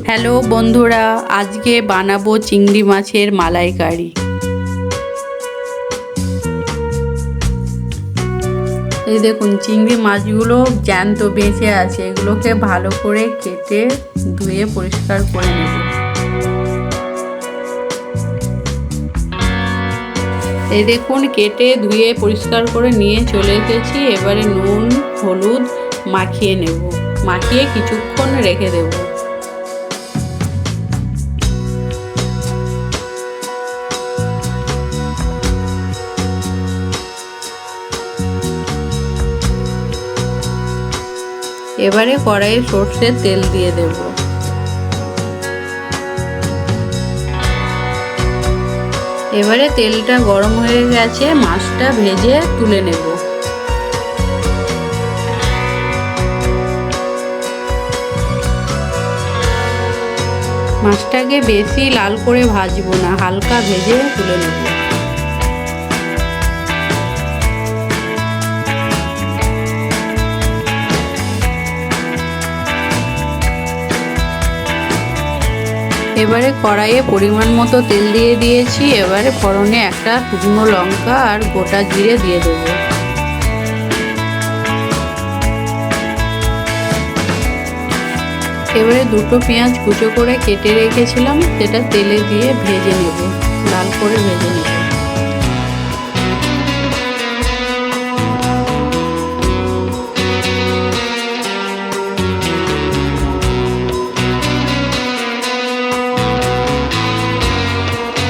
Hello বন্ধুরা, আজকে বানাবো চিংড়ি মাছের মালাইকারি। এই দেখুন, চিংড়ি মাছগুলো জ্যান্ত বেঁচে আছে। এগুলোকে ভালো করে কেটে ধুয়ে পরিষ্কার করে নেব। এই দেখুন, কেটে ধুয়ে পরিষ্কার করে নিয়ে চলে এসেছি। এবারে নুন হলুদ মাখিয়ে নেব, মাখিয়ে কিছুক্ষণ রেখে দেব। এবারে কড়াইয়ে সর্ষের তেল দিয়ে দেব। এবারে তেলটা গরম হয়ে গেছে, মাছটা ভেজে তুলে নেব। মাছটাকে বেশি লাল করে ভাজবো না, হালকা ভেজে তুলে নেব। এবারে কড়াইয়ে পরিমাণ মতো তেল দিয়ে দিয়েছি। এবারে ফোড়নে একটা শুকনো লঙ্কা আর গোটা জিরে দিয়ে দেব। এবারে দুটো পেঁয়াজ কুচো করে কেটে রেখেছিলাম, সেটা তেলে দিয়ে ভেজে নেব, লাল করে ভেজে নেব।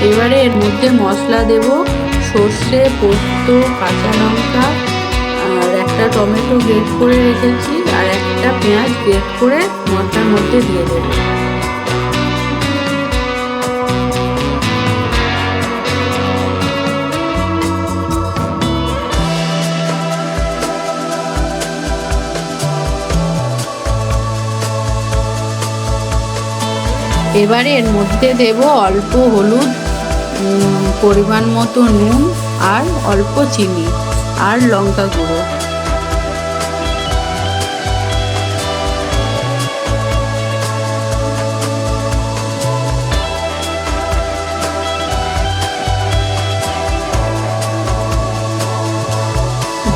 এবারে এর মধ্যে মশলা দেব, সর্ষে, পোস্ত, কাঁচা লঙ্কা আর একটা টমেটো গ্রেট করে রেখেছি আর একটা পেঁয়াজ গ্রেট করে মশলার মধ্যে দিয়ে দেব। এবারে এর মধ্যে দেব অল্প হলুদ, পরিমাণ মতো নুন আর অল্প চিনি আর লঙ্কা গুঁড়ো।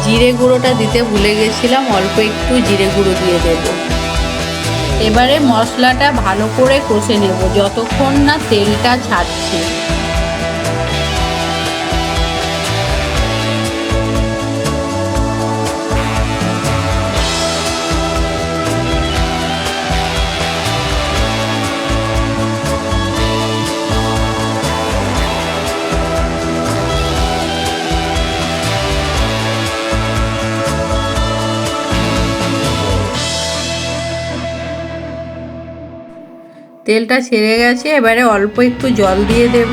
জিরে গুঁড়োটা দিতে ভুলে গেছিলাম, অল্প একটু জিরে গুঁড়ো দিয়ে দেব। এবারে মশলাটা ভালো করে কষে নেব যতক্ষণ না তেলটা ছাড়ছে। তেলটা ছেড়ে গেছে, এবারে অল্প একটু জল দিয়ে দেব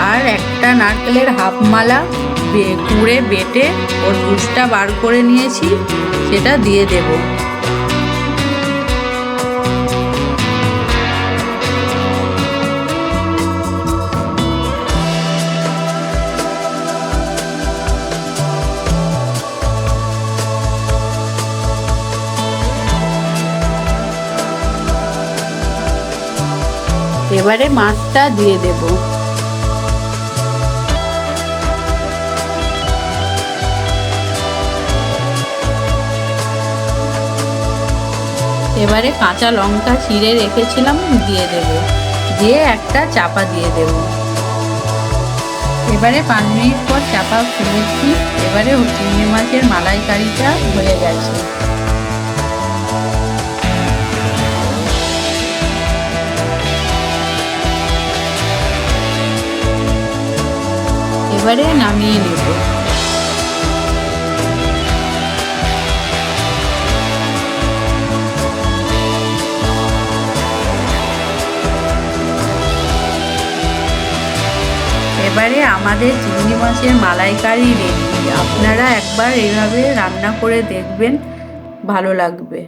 আর একটা নারকেলের হাফ মালা কুড়ে বেটে ওর জুসটা বার করে নিয়েছি, সেটা দিয়ে দেব। এবারে মাছটা দিয়ে দেব। এবারে কাঁচা লঙ্কা চিড়ে রেখেছিলাম দিয়ে দেব, দিয়ে একটা চাপা দিয়ে দেব। এবারে 5 মিনিট পর চাপা খুলেছি। এবারে চিংড়ি মাছের মালাইকারিটা হয়ে গেছে। এবারে নামিয়ে নেব। এবারে আমাদের চিংড়ি মাছের মালাইকারি রেডি। আপনারা একবার এইভাবে রান্না করে দেখবেন, ভালো লাগবে।